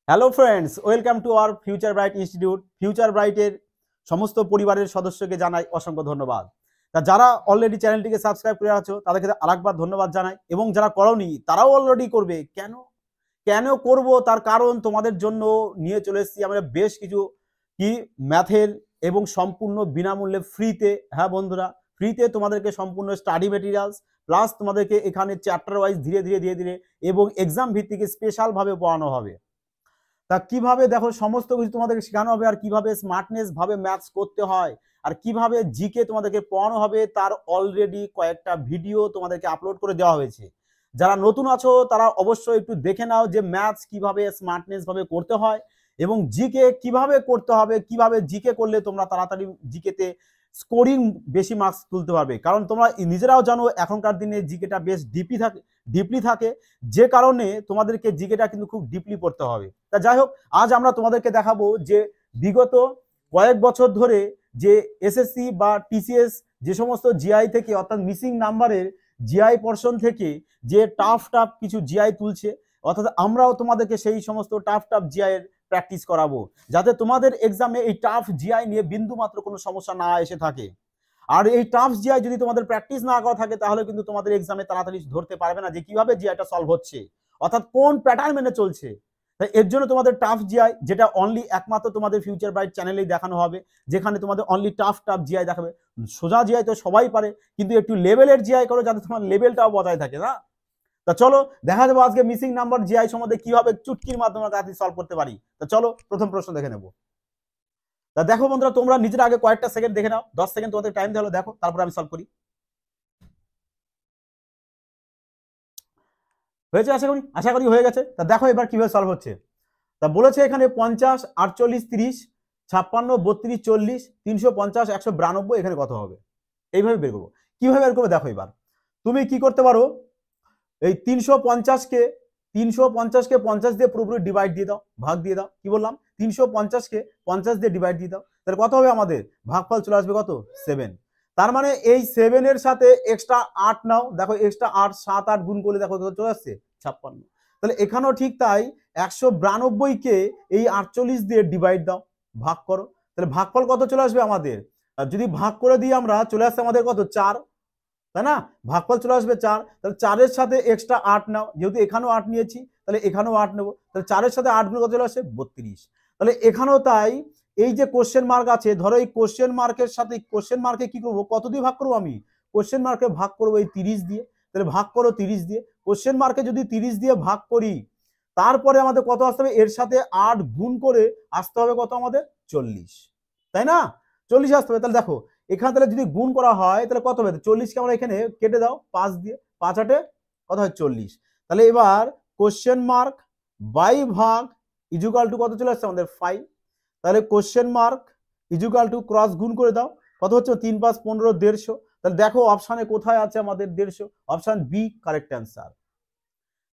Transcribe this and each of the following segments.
Hello friends, welcome to our Future Bright Institute. Future ব্রাইটের সমস্ত পরিবারের সদস্যকে জানাই অসংখ্য ধন্যবাদ। তা যারা অলরেডি চ্যানেলটিকে সাবস্ক্রাইব করে আছো তাদেরকে আরেকবার ধন্যবাদ জানাই, এবং যারা করোনি তারাও অলরেডি করবে। কেন কেন করব তার কারণ তোমাদের জন্য নিয়ে চলে এসেছি আমরা বেশ কিছু কি ম্যাথের, এবং সম্পূর্ণ বিনামূল্যে ফ্রিতে। হ্যাঁ বন্ধুরা, ফ্রিতে তোমাদেরকে সম্পূর্ণ স্টাডি মেটেরিয়ালস প্লাস তোমাদেরকে এখানে চ্যাপ্টার ওয়াইজ ধীরে ধীরে ধীরে ধীরে এবং এক্সাম ভিত্তিক স্পেশালভাবে পড়ানো হবে। তা কিভাবে দেখো সমস্ত কিছু তোমাদেরকে শেখানো হবে, আর কিভাবে স্মার্টনেস ভাবে ম্যাথস করতে হয়, আর কিভাবে জিকে তোমাদেরকে পড়ানো হবে, তার অলরেডি কয়েকটা ভিডিও তোমাদেরকে আপলোড করে দেওয়া হয়েছে। যারা নতুন আছো তারা অবশ্যই একটু দেখে নাও যে ম্যাথস কিভাবে স্মার্টনেস ভাবে করতে হয়, এবং জিকে কিভাবে করতে হবে, কিভাবে জিকে করলে তোমরা তাড়াতাড়ি জিকেতে স্কোরিং বেশি মার্কস তুলতে পারবে। কারণ তোমরা নিজেরাও জানো এখনকার দিনে জিকেটা বেশ ডিপলি থাকে, যে কারণে তোমাদেরকে জিকেটা কিন্তু খুব ডিপলি পড়তে হবে। তা যাই হোক, আজ আমরা তোমাদেরকে দেখাবো যে বিগত কয়েক বছর ধরে যে এসএসসি বা টিসিএস যে সমস্ত জিআই থেকে, অর্থাৎ মিসিং নাম্বারের জিআই পোরশন থেকে যে টাফ কিছু জিআই তুলছে, অর্থাৎ আমরাও তোমাদেরকে সেই সমস্ত টাফ জিআই এর প্র্যাকটিস করাবো, যাতে তোমাদের এক্সামে এই টাফ জিআই নিয়ে বিন্দু মাত্র কোনো সমস্যা না এসে থাকে। আর এই টাফ জিআই যদি তোমাদের প্র্যাকটিস না করা থাকে তাহলে কিন্তু তোমাদের এক্সামে তাড়াতাড়ি ধরতে পারবে না যে কিভাবে জিআইটা সলভ হচ্ছে, অর্থাৎ কোন প্যাটার্ন মেনে চলছে। তাই এর জন্য তোমাদের টাফ জিআই, যেটা অনলি একমাত্র তোমাদের ফিউচার ব্রাইট চ্যানেলেই দেখানো হবে, যেখানে তোমাদের অনলি টাফ জিআই দেখাবে। সোজা জিআই তো সবাই পারে, কিন্তু একটু লেভেলের জিআই করো যাতে তোমার লেভেলটাও বজায় থাকে না। তা চলো দেখা যাবো আজকে মিসিং নাম্বার জিআই সম্বন্ধে কিভাবে চুটকির মাধ্যমে তাড়াতাড়ি সলভ করতে পারি। তা চলো প্রথম প্রশ্ন দেখে নেবো। তা দেখো বন্ধুরা, তোমরা নিজের আগে কয়েকটা সেকেন্ড দেখে নাও, 10 সেকেন্ড তোমাদের টাইম দিলো, দেখো তারপর আমি সলভ করি। হয়েছে? আশা করি হয়ে গেছে। তা দেখো এবার কিভাবে সলভ হচ্ছে। তা বলেছে এখানে 50, 48, 30, 56, 32, 40, 350, 192, এখানে কত হবে? এইভাবে বের করবো। কিভাবে বের করবো দেখো। এবার তুমি কি করতে পারো, এই 350কে 50 দিয়ে পুরোপুরি ডিভাইড দিয়ে দাও, ভাগ দিয়ে দাও। কি বললাম? 350কে 50 দিয়ে ডিভাইড দিয়ে দাও, তাহলে কত হবে? আমাদের ভাগফল চলে আসবে কত? 7। তার মানে এই 7 এর সাথে এক্সট্রা 8 নাও। দেখো এক্সট্রা 8, 7, 8 গুণ করলে দেখো চলে আসছে 56। তাহলে এখানেও ঠিক তাই, 192কে এই 48 দিয়ে ডিভাইড দাও, ভাগ করো। তাহলে ভাগফল কত চলে আসবে আমাদের? যদি ভাগ করে দিই আমরা, চলে আসছে আমাদের কত? 4, তাই না? ভাগফল চলে আসবে 4। তাহলে 4 এর সাথে এক্সট্রা 8 নাও, যেহেতু এখানেও 8 নিয়েছি তাহলে এখানেও 8 নেবো। তাহলে 4 এর সাথে 8 গুণ কত চলে আসে? 32। তাহলে এখানেও তাই, এই যে কোশ্চেন মার্ক আছে, ধরো এই কোশ্চেন মার্কের সাথে কোশ্চেন মার্কে কি করবো? কত দিয়ে ভাগ করবো? আমি কোশ্চেন মার্কে ভাগ করবো এই 30 দিয়ে। তাহলে ভাগ করো 30 দিয়ে। কোশ্চেন মার্কে যদি 30 দিয়ে ভাগ করি, তারপরে আমাদের কত আসতে হবে? এর সাথে 8 গুণ করে আসতে হবে কত আমাদের? 40, তাই না? 40 আসতে হবে। তাহলে দেখো এখানে তাহলে যদি গুণ করা হয় তাহলে কত হবে? 40কে আমরা এখানে কেটে দাও 5 দিয়ে, 5 8 কত হয়? 40। তাহলে এবার কোশ্চেন মার্ক বাই ভাগ ইজুকাল টু কত চলে আসছে আমাদের? 5। তাহলে question mark equal to cross গুণ করে দাও, কত হচ্ছে? 3 5 15, 150। তাহলে দেখো অপশানে কোথায় আছে আমাদের? 150। Option B correct answer.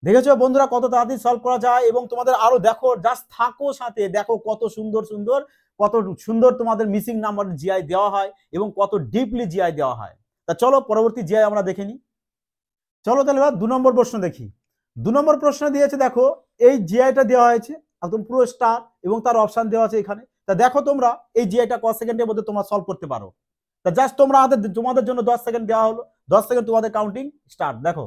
দেখেছো বন্ধুরা কত তাড়াতাড়ি সলভ করা যায়? এবং তোমাদের আরো দেখো, জাস্ট থাকো সাথে, দেখো কত সুন্দর সুন্দর কত সুন্দর তোমাদের মিসিং নাম্বার জিআই দেওয়া হয় এবং কত ডিপলি জিআই দেওয়া হয়। তা চলো পরবর্তী জিআই আমরা দেখে নিই। চলো তাহলে এবার 2 নম্বর প্রশ্ন দেখি। 2 নম্বর প্রশ্ন দিয়েছে, দেখো এই জিআইটা দেওয়া হয়েছে একদম পুরো স্টার, এবং তার অপশন দেওয়া আছে এখানে। তা দেখো তোমরা এই জিআইটা কত সেকেন্ডের মধ্যে তোমরা সলভ করতে পারো। তা জাস্ট তোমরা তোমাদের জন্য 10 সেকেন্ড দেওয়া হলো, 10 সেকেন্ড তোমাদের কাউন্টিং স্টার্ট। দেখো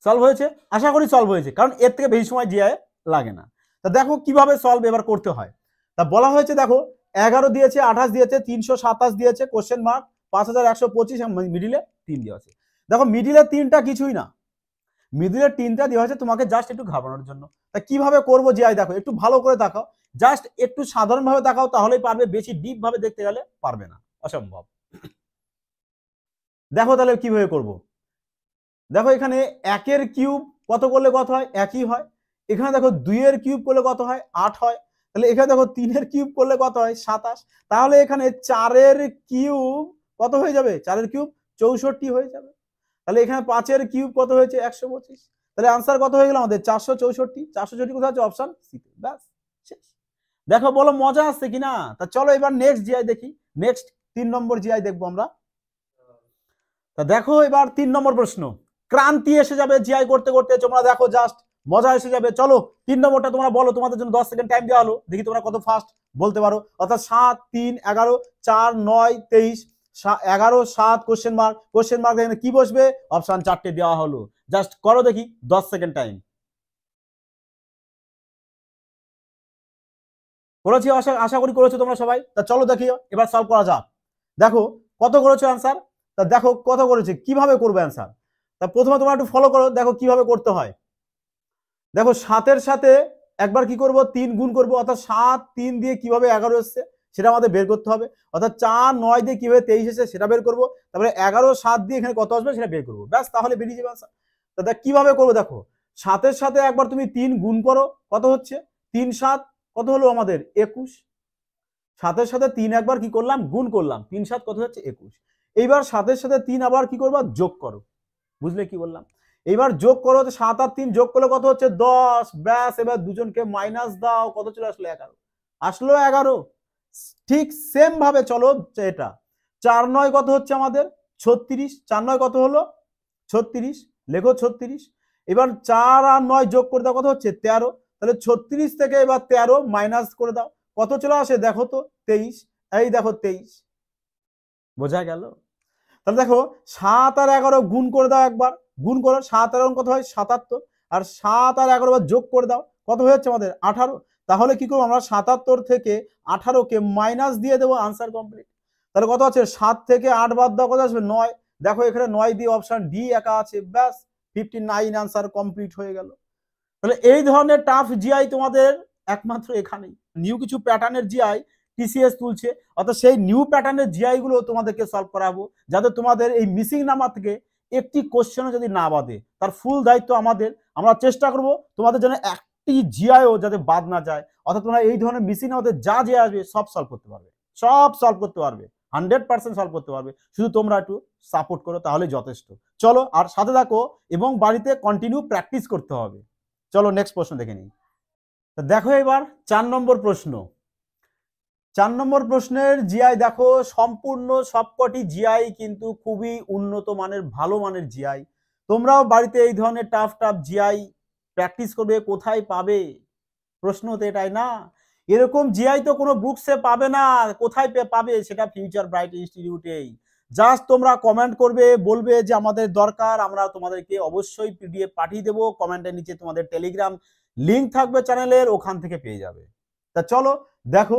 সলভ হয়েছে? আশা করি সলভ হয়েছে, কারণ এর থেকে বেশি সময় জিআই লাগে না। তা দেখো কিভাবে সলভ এবার করতে হয়। তা বলা হয়েছে দেখো 11 দিয়েছে, 28 দিয়েছে, 327 দিয়েছে, কোশ্চেন মার্ক 5125, মিডিলে 3 দেওয়া আছে। দেখো মিডিলে 3টা কিছুই না, মিডিলে 3টা দেওয়া হয়েছে তোমাকে জাস্ট একটু ঘাবড়ানোর জন্য। তা কিভাবে করবো জিআই দেখো, একটু ভালো করে দেখাও, জাস্ট একটু সাধারণ ভাবে দেখাও, তাহলেই পারবে, বেশি ডিপ ভাবে দেখতে গেলে পারবে না, অসম্ভব। দেখো তাহলে কিভাবে করবো। দেখো এখানে 1 এর কিউব কত করলে কত হয়? একই হয়। এখানে দেখো 2 এর কিউব করলে কত হয়? 8 হয়। তাহলে এখানে দেখো 3 এর কিউব করলে কত হয়? 27। তাহলে এখানে 4 এর কিউব কত হয়ে যাবে? 4 এর কিউব 64 হয়ে যাবে। তাহলে এখানে 5 এর কিউব কত হয়েছে? 125। তাহলে আনসার কত হয়ে গেল আমাদের? 464। 464 কোথায় আছে? অপশন সি তে। ব্যাস শেষ। দেখো বলো মজা আসছে কিনা? তা চলো এবার নেক্সট জিআই দেখি। নেক্সট 3 নম্বর জিআই দেখবো আমরা। তা দেখো এবার 3 নম্বর প্রশ্ন। ক্রান্তি এসে যাবে জিআই করতে করতে, তোমরা দেখো জাস্ট মজা এসে যাবে। চলো 3 নম্বরটা তোমরা বলো, তোমাদের জন্য 10 সেকেন্ড টাইম দেওয়া হলো, দেখি তোমরা কত ফাস্ট বলতে পারো। অর্থাৎ 7 3 11 4 9 23 11 7 কোশ্চেন মার্ক এখানে কি বসবে? অপশন 4টে দেওয়া হলো। জাস্ট করো দেখি, 10 সেকেন্ড টাইম। করেছি, আশা করি করেছো তোমরা সবাই। তা চলো দেখি এবার সলভ করা যাক। দেখো কত করেছো অ্যান্সার। তা দেখো কত করেছে, কিভাবে করবে অ্যান্সার। তা প্রথমে তোমরা একটু ফলো করো, দেখো কিভাবে করতে হয়। দেখো 7-এর সাথে একবার কি করব, 3 গুণ করব, অর্থাৎ 7 3 দিয়ে কিভাবে 11 এসছে সেটা আমাদের বের করতে হবে। অর্থাৎ 4 9 দিয়ে কিভাবে 23 এসেছে সেটা বের করব, তারপরে 11 7 দিয়ে এখানে কত আসবে সেটা বের করব, ব্যাস তাহলে বেরিয়ে যাবে অ্যান্সার। তা দেখ কিভাবে করবো, দেখো 7-এর সাথে একবার তুমি 3 গুণ করো, কত হচ্ছে 3 7 কত হলো আমাদের 21। 7-এর সাথে 3 একবার কি করলাম, গুণ করলাম, 3 7 কত হচ্ছে 21। এইবার 7-এর সাথে 3 আবার কি করবা, যোগ করো। বুঝলে কি বললাম? এইবার যোগ করো, 7 আর 3 যোগ করলে কত হচ্ছে 10। ব্যাস এবার দুজনকে মাইনাস দাও, কত চলে আসলো 11। আসলো 11। ঠিক সেম ভাবে চলো এটা 4 9 কত হচ্ছে আমাদের 36। 4 9 কত হলো 36, লেখো 36। এবার 4 আর 9 যোগ করে দাও, কত হচ্ছে 13। তাহলে 36 থেকে এবার 13 মাইনাস করে দাও, কত চলে আসে দেখো তো 23। এই দেখো 23, বোঝা গেল? তাহলে দেখো 7 আর 11 গুণ করে দাও, একবার গুণ করো, 7 আর 11 কত হয় 77, আর 7 আর 11 বার যোগ করে দাও, কত হয়েছে আমাদের 18। তাহলে কি করবো আমরা, 77 থেকে 18কে মাইনাস দিয়ে দেবো, আনসার কমপ্লিট। তাহলে কত আছে 7 থেকে 8 বাদ দাও, কত আসবে 9। দেখো এখানে 9 দিয়ে অপশন ডি একা আছে, ব্যাস 59 আনসার কমপ্লিট হয়ে গেল। তাহলে এই ধরনের টাফ জিআই তোমাদের একমাত্র এখানেই, নিউ কিছু প্যাটার্নের জিআই টিসিএস তুলছে, অর্থাৎ সেই নিউ প্যাটার্নের জিআই গুলো তোমাদেরকে সলভ করাবো, যাতে তোমাদের এই মিসিং নাম্বার থেকে একটি কোশ্চেনও যদি না বাদে, তার ফুল দায়িত্ব আমাদের। আমরা চেষ্টা করব তোমাদের জন্য একটি জিআইও যাতে বাদ না যায়, অর্থাৎ তোমরা এই ধরনের মিসিং নাম্বার যা যে আসবে সব সলভ করতে পারবে, সব সলভ করতে পারবে, 100% সলভ করতে পারবে। শুধু তোমরা একটু সাপোর্ট করো, তাহলে যথেষ্ট। চলো আর সাথে থাকো এবং বাড়িতে কন্টিনিউ প্র্যাকটিস করতে হবে। চলো নেক্সট প্রশ্ন দেখে নিই। দেখো এবার 4 নম্বর প্রশ্ন। 4 নম্বর প্রশ্নের জিআই দেখো, সম্পূর্ণ সবকটি জিআই কিন্তু খুবই উন্নত মানের, ভালো মানের জিআই। তোমরাও বাড়িতে এই ধরনের টাফ জিআই প্র্যাকটিস করবে। কোথায় পাবে, প্রশ্ন তো এটাই না। এরকম জিআই তো কোনো বুকসে পাবে না, কোথায় পাবে সেটা ফিউচার ব্রাইট ইনস্টিটিউটেই। জাস্ট তোমরা কমেন্ট করবে, বলবে যে আমাদের দরকার, আমরা তোমাদেরকে অবশ্যই পিডিএফ পাঠিয়ে দেবো। কমেন্টের নিচে তোমাদের টেলিগ্রাম লিঙ্ক থাকবে চ্যানেলের, ওখান থেকে পেয়ে যাবে। তা চলো দেখো,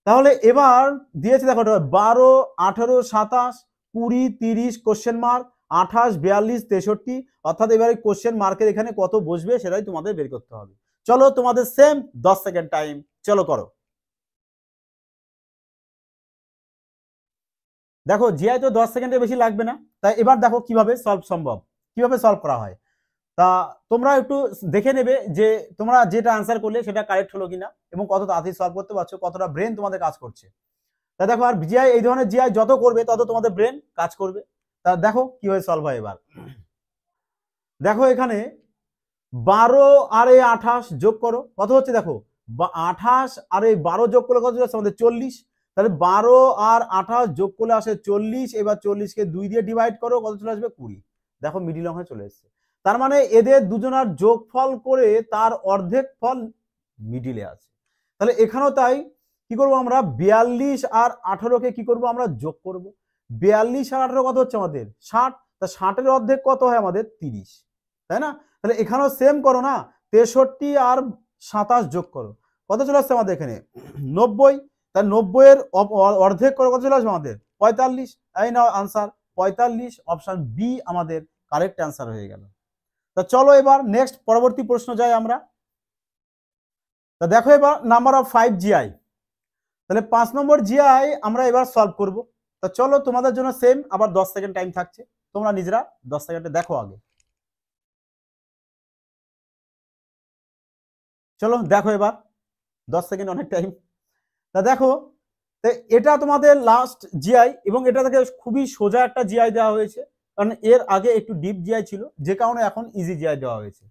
তাহলে এবার দিয়েছে দেখো 12 18 27 20 30 কোশ্চেন মার্ক, 28 42 63, অর্থাৎ এবারে কোশ্চেন মার্কের এখানে কত বসবে সেটাই তোমাদের বের করতে হবে। চলো তোমাদের সেম 10 সেকেন্ড টাইম, চলো করো। দেখো জিআই তো 10 সেকেন্ডের বেশি লাগবে না, তাই এবার দেখো কিভাবে সলভ সম্ভব, কিভাবে সলভ করা হয়। তা তোমরা একটু দেখে নেবে যে তোমরা যেটা আনসার করলে সেটা কারেক্ট হলো কিনা, এবং কত তাড়াতাড়ি সলভ করতে পারছো, কতটা ব্রেন তোমাদের কাজ করছে। তা দেখো, আর জিআই এই ধরনের জিআই যত করবে তত তোমাদের ব্রেন কাজ করবে। তা দেখো কিভাবে সলভ হয় এবার। দেখো এখানে 12 আর 28 যোগ করো, কত হচ্ছে দেখো 28 আর 12 যোগ করলে কত হচ্ছে আমাদের 40। তাহলে 12 আর 28 যোগ করলে আসে 40। এবার 40কে 2 দিয়ে ডিভাইড করো, কত চলে আসবে 20। দেখো মিডিল অঙ্কে চলে এসেছে। তার মানে এদের দুজনার যোগফল করে তার অর্ধেক ফল মিডিলে আছে। তাহলে এখানেও তাই, কি করব আমরা 42 আর 18কে কি করব আমরা যোগ করব। 42 আর 18 কত হচ্ছে আমাদের 60। তা 60-এর অর্ধেক কত হয় আমাদের 30, তাই না? তাহলে এখানেও সেম করো না, 63 আর 27 যোগ করো, কত চলে আসছে আমাদের এখানে 90। তার 90-এর অর্ধেক করো, কত চলে আসবে আমাদের 45। এই নাও আনসার 45, অপশন বি আমাদের কারেক্ট অ্যান্সার হয়ে গেল। তা চলো এবার নেক্সট পরবর্তী প্রশ্ন যাই আমরা। তা দেখো এবার নাম্বার অফ 5 জিআই, তাহলে 5 নম্বর জিআই আমরা এবার সলভ করব। তা চলো তোমাদের জন্য সেম আবার 10 সেকেন্ড টাইম থাকছে, তোমরা নিজেরা 10 সেকেন্ডে দেখো আগে। চলো দেখো এবার 10 সেকেন্ড অনেক টাইম। তা দেখো, এটা তোমাদের লাস্ট জিআই, এবং এটা থেকে খুবই সোজা একটা জিআই দেওয়া হয়েছে, কারণ এর আগে একটু ডিপ জিআই ছিল, যে কারণে এখন ইজি জিআই দেওয়া হয়েছে।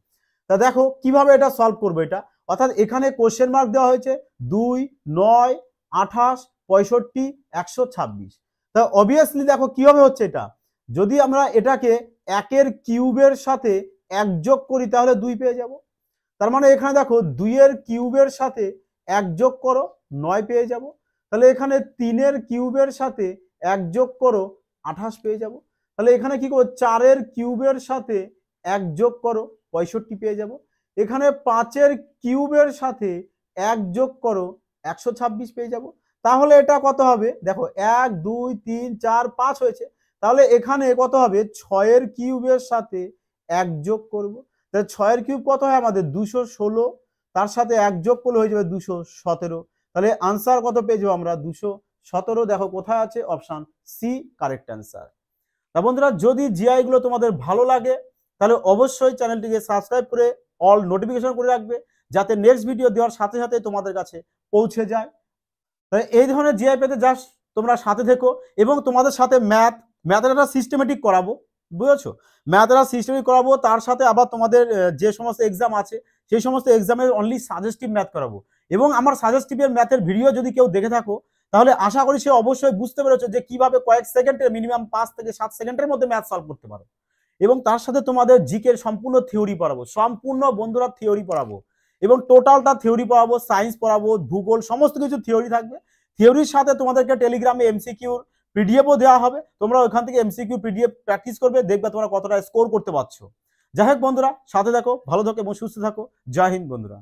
তা দেখো কিভাবে এটা সলভ করবো এটা, অর্থাৎ এখানে কোশ্চেন মার্ক দেওয়া হয়েছে 2 9 28 65 126। তা অবভিয়াসলি দেখো কিভাবে হচ্ছে এটা, যদি আমরা এটাকে 1-এর কিউবের সাথে 1 যোগ করি তাহলে 2 পেয়ে যাব। তার মানে এখানে দেখো 2 এর কিউবের সাথে 1 যোগ করো 9 পেয়ে যাব। তাহলে এখানে 3 এর কিউবের সাথে 1 যোগ করো 28 পেয়ে যাব। তাহলে এখানে কি করো 4 এর কিউবের সাথে 1 যোগ করো 65 পেয়ে যাব। এখানে 5 এর কিউবের সাথে 1 যোগ করো 126 পেয়ে যাব। তাহলে এটা কত হবে দেখো 1 2 3 4 5 হয়েছে। তাহলে এখানে কত হবে 6 এর কিউবের সাথে 1 যোগ করব। তাহলে 6 এর কিউব কত হয় আমাদের 216, তার সাথে 1 যোগ করলে হয়ে যাবে 217। তাহলে আনসার কত পেয়ে যাবো আমরা 217। দেখো কোথায় আছে অপশন সি কারেক্ট অ্যান্সার। তা বন্ধুরা যদি জিআই গুলো তোমাদের ভালো লাগে তাহলে অবশ্যই চ্যানেলটিকে সাবস্ক্রাইব করে অল নোটিফিকেশন করে রাখবে, যাতে নেক্সট ভিডিও দেওয়ার সাথে সাথে তোমাদের কাছে পৌঁছে যায়। তাই এই ধরনের জিআই পেতে জাস্ট তোমরা সাথে থেকো, এবং তোমাদের সাথে ম্যাথের একটা সিস্টেমেটিক করাবো, বুঝেছো? ম্যাথের সিস্টেমেটিক করাবো, তার সাথে আবার তোমাদের যে সমস্ত এক্সাম আছে সেই সমস্ত এক্সামের অনলি সাজেস্টিভ ম্যাথ করাবো। এবং আমার সাজেস্টিভের ম্যাথের ভিডিও যদি কেউ দেখে থাকো তাহলে আশা করি সে অবশ্যই বুঝতে পেরেছো যে কিভাবে কয়েক সেকেন্ডে মিনিমাম 5 থেকে 7 সেকেন্ডের মধ্যে ম্যাথ সলভ করতে পারো। এবং তার সাথে তোমাদের জিকের সম্পূর্ণ থিওরি পড়াবো, সম্পূর্ণ বন্ধুরা থিওরি পড়াবো, এবং টোটালটা থিওরি পড়াবো, সায়েন্স পড়াবো, ভূগোল, সমস্ত কিছু থিওরি থাকবে। থিওরির সাথে তোমাদেরকে টেলিগ্রামে এমসিকিউর পিডিএফও দেওয়া হবে, তোমরা ওখান থেকে এমসিকিউ পিডিএফ প্র্যাকটিস করবে, দেখবে তোমরা কতটা স্কোর করতে পারছো। যাই হোক বন্ধুরা, সাথে থাকো, ভালো থাকো এবং সুস্থ থাকো। জয় হিন্দ বন্ধুরা।